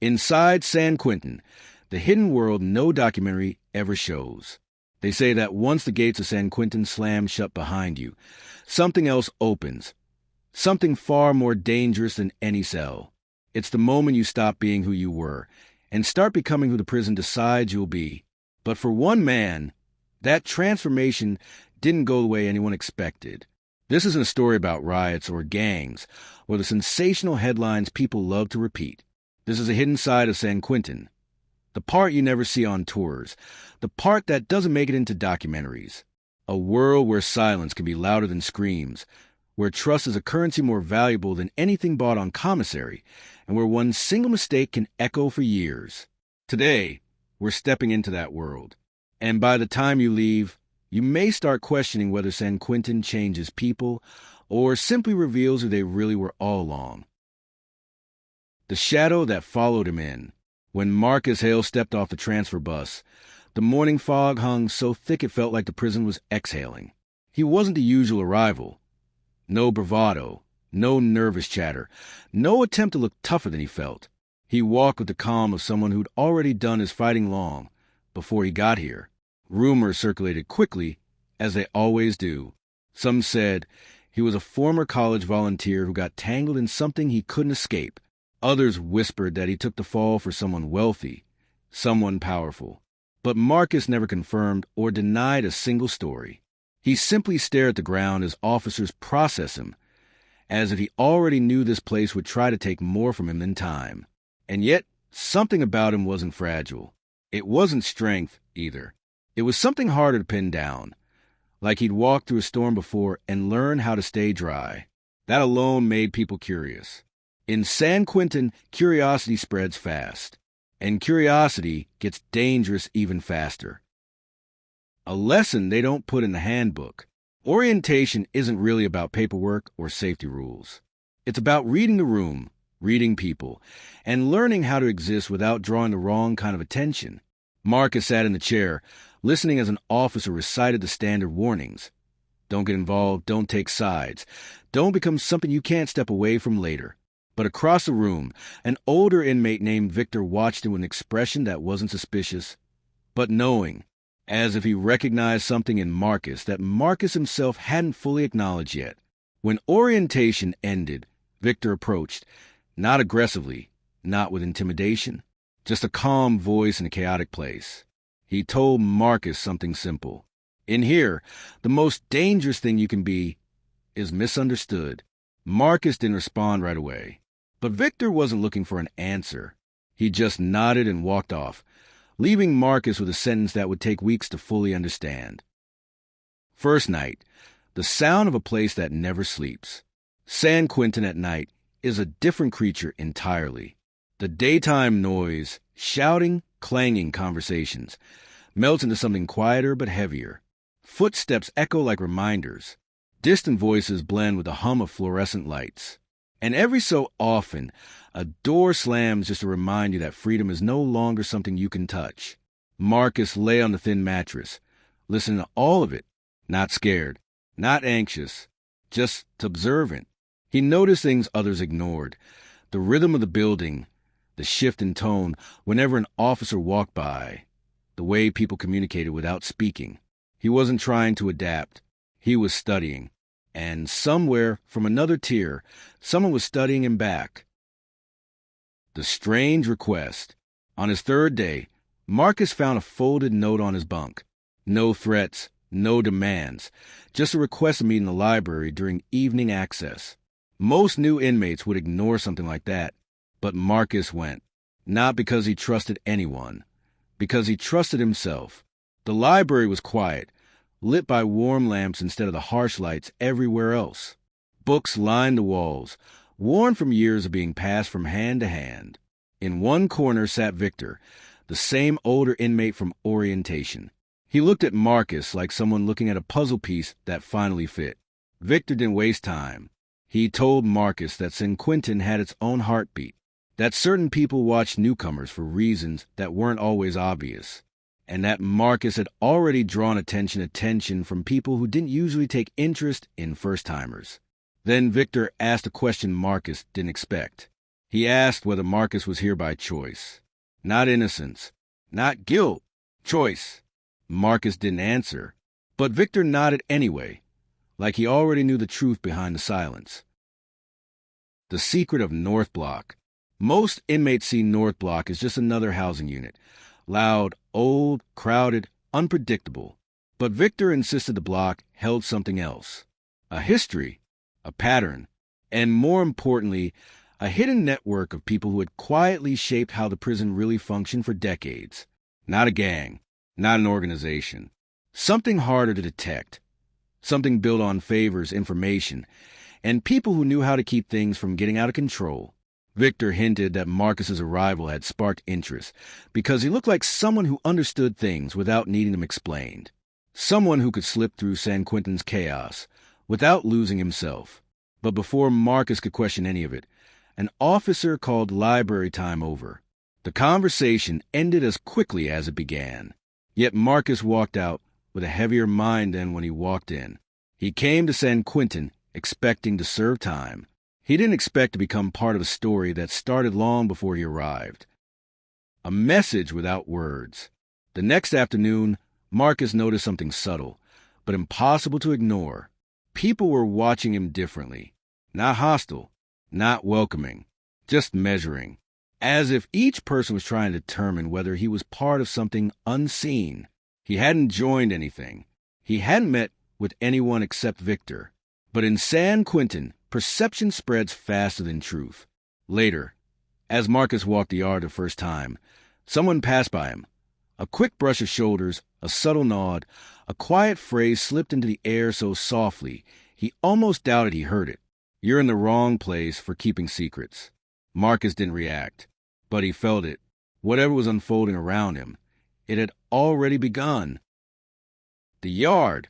Inside San Quentin, the hidden world no documentary ever shows. They say that once the gates of San Quentin slam shut behind you, something else opens. Something far more dangerous than any cell. It's the moment you stop being who you were and start becoming who the prison decides you'll be. But for one man, that transformation didn't go the way anyone expected. This isn't a story about riots or gangs or the sensational headlines people love to repeat. This is a hidden side of San Quentin. The part you never see on tours. The part that doesn't make it into documentaries. A world where silence can be louder than screams, where trust is a currency more valuable than anything bought on commissary, and where one single mistake can echo for years. Today, we're stepping into that world. And by the time you leave, you may start questioning whether San Quentin changes people or simply reveals who they really were all along. The shadow that followed him in. When Marcus Hale stepped off the transfer bus, the morning fog hung so thick it felt like the prison was exhaling. He wasn't the usual arrival. No bravado, no nervous chatter, no attempt to look tougher than he felt. He walked with the calm of someone who'd already done his fighting long before he got here. Rumors circulated quickly, as they always do. Some said he was a former college volunteer who got tangled in something he couldn't escape. Others whispered that he took the fall for someone wealthy, someone powerful. But Marcus never confirmed or denied a single story. He simply stared at the ground as officers processed him, as if he already knew this place would try to take more from him than time. And yet, something about him wasn't fragile. It wasn't strength, either. It was something harder to pin down, like he'd walked through a storm before and learned how to stay dry. That alone made people curious. In San Quentin, curiosity spreads fast, and curiosity gets dangerous even faster. A lesson they don't put in the handbook. Orientation isn't really about paperwork or safety rules. It's about reading the room, reading people, and learning how to exist without drawing the wrong kind of attention. Marcus sat in the chair, listening as an officer recited the standard warnings. Don't get involved, don't take sides, don't become something you can't step away from later. But across the room, an older inmate named Victor watched him with an expression that wasn't suspicious, but knowing, as if he recognized something in Marcus that Marcus himself hadn't fully acknowledged yet. When orientation ended, Victor approached, not aggressively, not with intimidation, just a calm voice in a chaotic place. He told Marcus something simple. In here, the most dangerous thing you can be is misunderstood. Marcus didn't respond right away. But Victor wasn't looking for an answer. He just nodded and walked off, leaving Marcus with a sentence that would take weeks to fully understand. First night, the sound of a place that never sleeps. San Quentin at night is a different creature entirely. The daytime noise, shouting, clanging conversations, melts into something quieter but heavier. Footsteps echo like reminders. Distant voices blend with the hum of fluorescent lights. And every so often, a door slams just to remind you that freedom is no longer something you can touch. Marcus lay on the thin mattress, listening to all of it, not scared, not anxious, just observant. He noticed things others ignored. The rhythm of the building, the shift in tone whenever an officer walked by, the way people communicated without speaking. He wasn't trying to adapt. He was studying. And somewhere from another tier, someone was studying him back. The strange request. On his third day, Marcus found a folded note on his bunk. No threats, no demands, just a request to meet in the library during evening access. Most new inmates would ignore something like that, but Marcus went. Not because he trusted anyone, because he trusted himself. The library was quiet, lit by warm lamps instead of the harsh lights everywhere else. Books lined the walls, worn from years of being passed from hand to hand. In one corner sat Victor, the same older inmate from orientation. He looked at Marcus like someone looking at a puzzle piece that finally fit. Victor didn't waste time. He told Marcus that San Quentin had its own heartbeat, that certain people watched newcomers for reasons that weren't always obvious, and that Marcus had already drawn attention from people who didn't usually take interest in first-timers. Then Victor asked a question Marcus didn't expect. He asked whether Marcus was here by choice. Not innocence. Not guilt. Choice. Marcus didn't answer, but Victor nodded anyway, like he already knew the truth behind the silence. The secret of North Block. Most inmates see North Block as just another housing unit. Loud, old, crowded, unpredictable. But Victor insisted the block held something else. A history, a pattern, and more importantly, a hidden network of people who had quietly shaped how the prison really functioned for decades. Not a gang, not an organization. Something harder to detect. Something built on favors, information, and people who knew how to keep things from getting out of control. Victor hinted that Marcus's arrival had sparked interest because he looked like someone who understood things without needing them explained. Someone who could slip through San Quentin's chaos without losing himself. But before Marcus could question any of it, an officer called library time over. The conversation ended as quickly as it began. Yet Marcus walked out with a heavier mind than when he walked in. He came to San Quentin expecting to serve time. He didn't expect to become part of a story that started long before he arrived. A message without words. The next afternoon, Marcus noticed something subtle, but impossible to ignore. People were watching him differently. Not hostile, not welcoming, just measuring. As if each person was trying to determine whether he was part of something unseen. He hadn't joined anything. He hadn't met with anyone except Victor. But in San Quentin, perception spreads faster than truth. Later, as Marcus walked the yard the first time, someone passed by him. A quick brush of shoulders, a subtle nod, a quiet phrase slipped into the air so softly, he almost doubted he heard it. You're in the wrong place for keeping secrets. Marcus didn't react, but he felt it. Whatever was unfolding around him, it had already begun. The yard,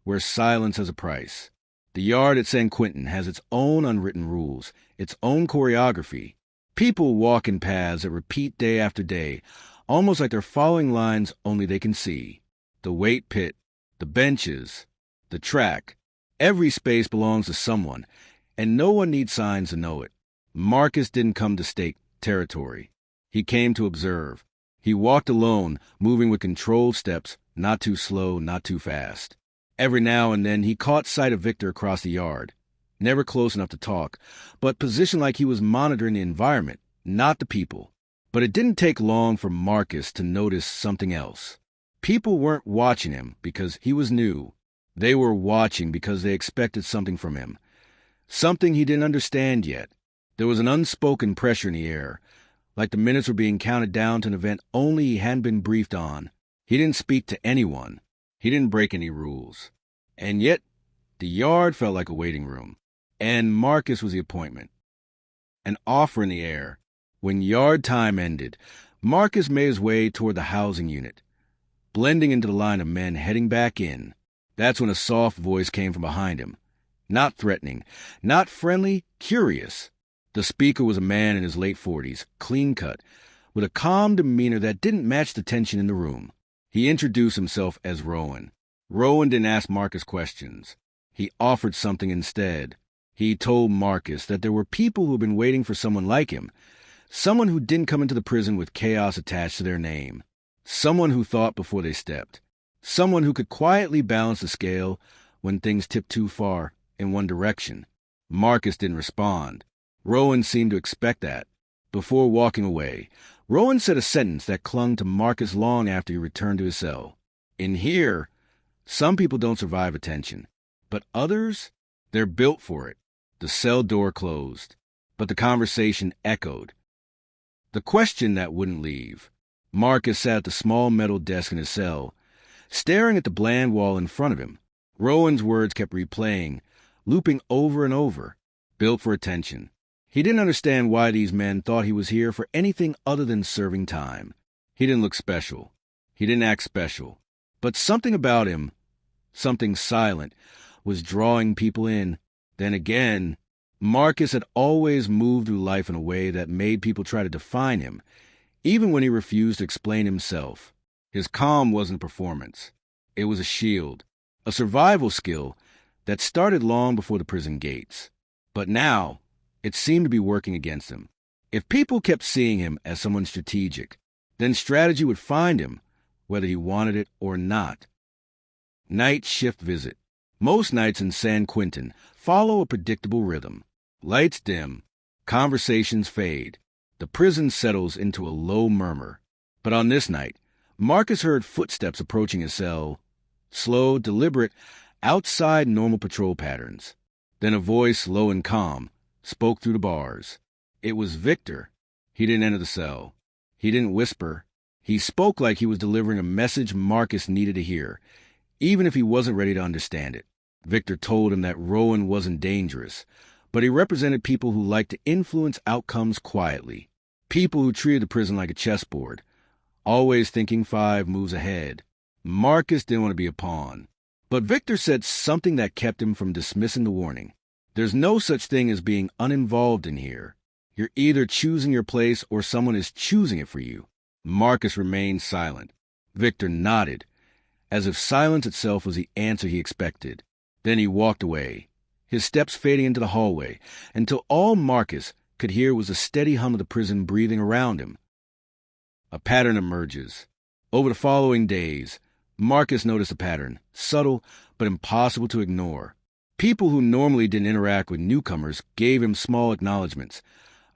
where silence has a price. The yard at San Quentin has its own unwritten rules, its own choreography. People walk in paths that repeat day after day, almost like they're following lines only they can see. The weight pit, the benches, the track. Every space belongs to someone, and no one needs signs to know it. Marcus didn't come to stake territory. He came to observe. He walked alone, moving with controlled steps, not too slow, not too fast. Every now and then he caught sight of Victor across the yard, never close enough to talk, but positioned like he was monitoring the environment, not the people. But it didn't take long for Marcus to notice something else. People weren't watching him because he was new. They were watching because they expected something from him. Something he didn't understand yet. There was an unspoken pressure in the air, like the minutes were being counted down to an event only he hadn't been briefed on. He didn't speak to anyone. He didn't break any rules. And yet, the yard felt like a waiting room. And Marcus was the appointment. An offer in the air. When yard time ended, Marcus made his way toward the housing unit, blending into the line of men heading back in. That's when a soft voice came from behind him. Not threatening, not friendly, curious. The speaker was a man in his late 40s, clean-cut, with a calm demeanor that didn't match the tension in the room. He introduced himself as Rowan. Rowan didn't ask Marcus questions. He offered something instead. He told Marcus that there were people who had been waiting for someone like him, someone who didn't come into the prison with chaos attached to their name, someone who thought before they stepped, someone who could quietly balance the scale when things tipped too far in one direction. Marcus didn't respond. Rowan seemed to expect that. Before walking away, Rowan said a sentence that clung to Marcus long after he returned to his cell. In here, some people don't survive attention, but others, they're built for it. The cell door closed, but the conversation echoed. The question that wouldn't leave. Marcus sat at the small metal desk in his cell, staring at the bland wall in front of him. Rowan's words kept replaying, looping over and over, built for attention. He didn't understand why these men thought he was here for anything other than serving time. He didn't look special. He didn't act special. But something about him, something silent, was drawing people in. Then again, Marcus had always moved through life in a way that made people try to define him, even when he refused to explain himself. His calm wasn't performance. It was a shield, a survival skill that started long before the prison gates. But now, it seemed to be working against him. If people kept seeing him as someone strategic, then strategy would find him, whether he wanted it or not. Night shift visit. Most nights in San Quentin follow a predictable rhythm. Lights dim, conversations fade, the prison settles into a low murmur. But on this night, Marcus heard footsteps approaching his cell, slow, deliberate, outside normal patrol patterns. Then a voice, low and calm, spoke through the bars. It was Victor. He didn't enter the cell. He didn't whisper. He spoke like he was delivering a message Marcus needed to hear, even if he wasn't ready to understand it. Victor told him that Rowan wasn't dangerous, but he represented people who liked to influence outcomes quietly, people who treated the prison like a chessboard, always thinking 5 moves ahead. Marcus didn't want to be a pawn. But Victor said something that kept him from dismissing the warning. There's no such thing as being uninvolved in here. You're either choosing your place or someone is choosing it for you. Marcus remained silent. Victor nodded, as if silence itself was the answer he expected. Then he walked away, his steps fading into the hallway, until all Marcus could hear was the steady hum of the prison breathing around him. A pattern emerges. Over the following days, Marcus noticed a pattern, subtle but impossible to ignore. People who normally didn't interact with newcomers gave him small acknowledgments,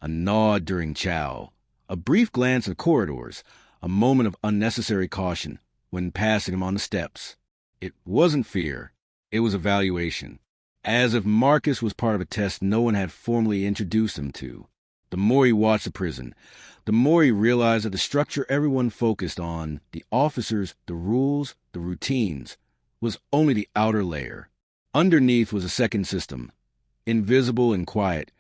a nod during chow, a brief glance at corridors, a moment of unnecessary caution when passing him on the steps. It wasn't fear, it was evaluation, as if Marcus was part of a test no one had formally introduced him to. The more he watched the prison, the more he realized that the structure everyone focused on, the officers, the rules, the routines, was only the outer layer. Underneath was a second system, invisible and quiet,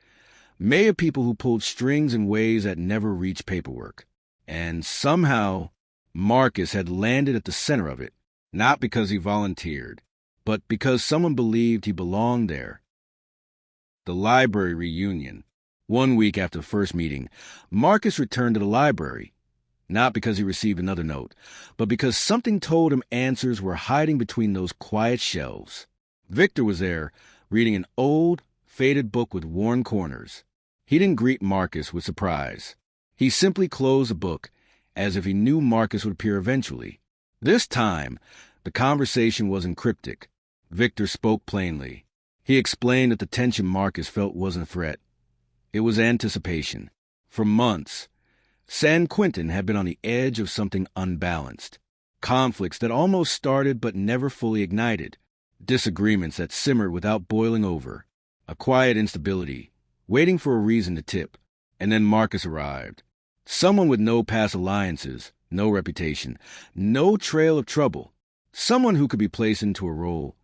made of people who pulled strings in ways that never reached paperwork. And somehow, Marcus had landed at the center of it, not because he volunteered, but because someone believed he belonged there. The library reunion. 1 week after the first meeting, Marcus returned to the library, not because he received another note, but because something told him answers were hiding between those quiet shelves. Victor was there, reading an old, faded book with worn corners. He didn't greet Marcus with surprise. He simply closed the book, as if he knew Marcus would appear eventually. This time, the conversation wasn't cryptic. Victor spoke plainly. He explained that the tension Marcus felt wasn't a threat. It was anticipation. For months, San Quentin had been on the edge of something unbalanced. Conflicts that almost started but never fully ignited. Disagreements that simmered without boiling over. A quiet instability, waiting for a reason to tip. And then Marcus arrived. Someone with no past alliances, no reputation, no trail of trouble. Someone who could be placed into a role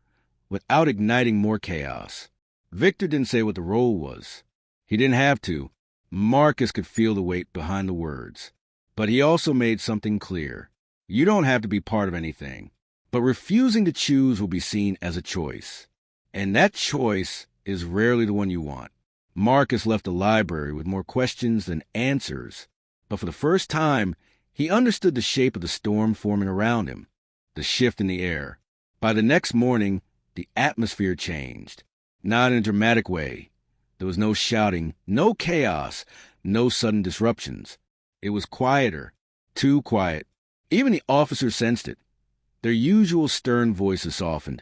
without igniting more chaos. Victor didn't say what the role was. He didn't have to. Marcus could feel the weight behind the words. But he also made something clear. You don't have to be part of anything. But refusing to choose will be seen as a choice. And that choice is rarely the one you want. Marcus left the library with more questions than answers. But for the first time, he understood the shape of the storm forming around him. The shift in the air. By the next morning, the atmosphere changed. Not in a dramatic way. There was no shouting, no chaos, no sudden disruptions. It was quieter, too quiet. Even the officers sensed it. Their usual stern voices softened,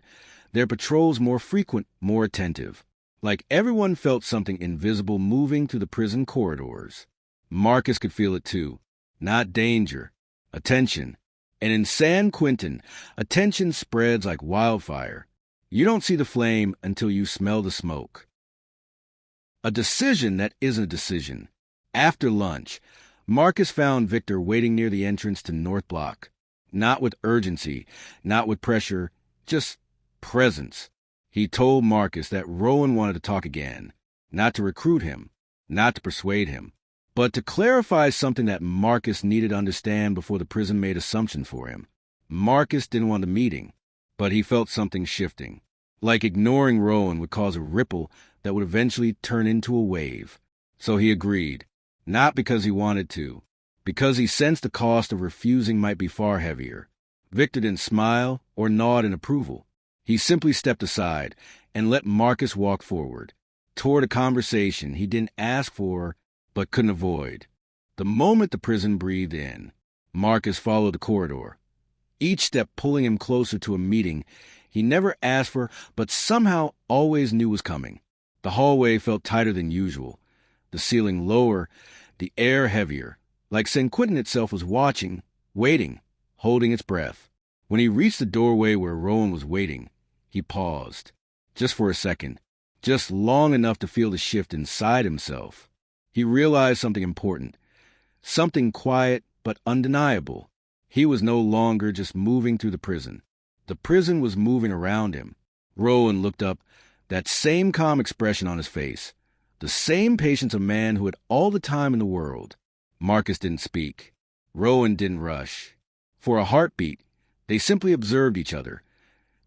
their patrols more frequent, more attentive. Like everyone felt something invisible moving through the prison corridors. Marcus could feel it too. Not danger, attention. And in San Quentin, attention spreads like wildfire. You don't see the flame until you smell the smoke. A decision that isn't a decision. After lunch, Marcus found Victor waiting near the entrance to North Block. Not with urgency, not with pressure, just presence. He told Marcus that Rowan wanted to talk again, not to recruit him, not to persuade him, but to clarify something that Marcus needed to understand before the prison made assumptions for him. Marcus didn't want the meeting, but he felt something shifting. Like ignoring Rowan would cause a ripple that would eventually turn into a wave. So he agreed, not because he wanted to, because he sensed the cost of refusing might be far heavier. Victor didn't smile or nod in approval. He simply stepped aside and let Marcus walk forward, toward a conversation he didn't ask for but couldn't avoid. The moment the prison breathed in, Marcus followed the corridor, each step pulling him closer to a meeting he never asked for but somehow always knew was coming. The hallway felt tighter than usual, the ceiling lower, the air heavier, like San Quentin itself was watching, waiting, holding its breath. When he reached the doorway where Rowan was waiting, he paused, just for a second, just long enough to feel the shift inside himself. He realized something important, something quiet but undeniable. He was no longer just moving through the prison. The prison was moving around him. Rowan looked up, that same calm expression on his face, the same patience of man who had all the time in the world. Marcus didn't speak. Rowan didn't rush. For a heartbeat, they simply observed each other.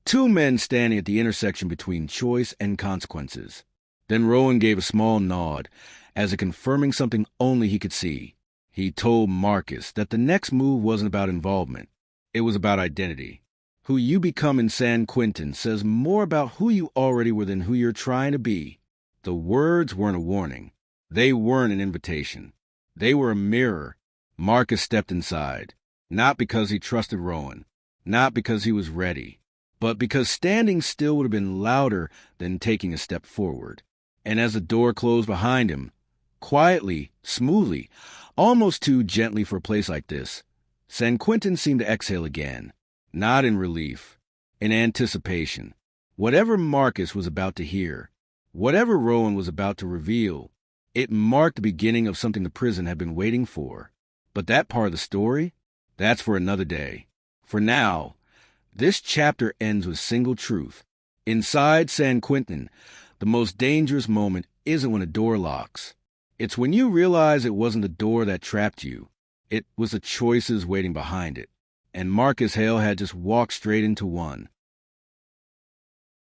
Two men standing at the intersection between choice and consequences. Then Rowan gave a small nod, as if confirming something only he could see. He told Marcus that the next move wasn't about involvement. It was about identity. Who you become in San Quentin says more about who you already were than who you're trying to be. The words weren't a warning. They weren't an invitation. They were a mirror. Marcus stepped inside, not because he trusted Rowan, not because he was ready, but because standing still would have been louder than taking a step forward. And as the door closed behind him, quietly, smoothly, almost too gently for a place like this, San Quentin seemed to exhale again. Not in relief, in anticipation. Whatever Marcus was about to hear, whatever Rowan was about to reveal, it marked the beginning of something the prison had been waiting for. But that part of the story, that's for another day. For now, this chapter ends with single truth. Inside San Quentin, the most dangerous moment isn't when a door locks. It's when you realize it wasn't the door that trapped you. It was the choices waiting behind it. And Marcus Hale had just walked straight into one.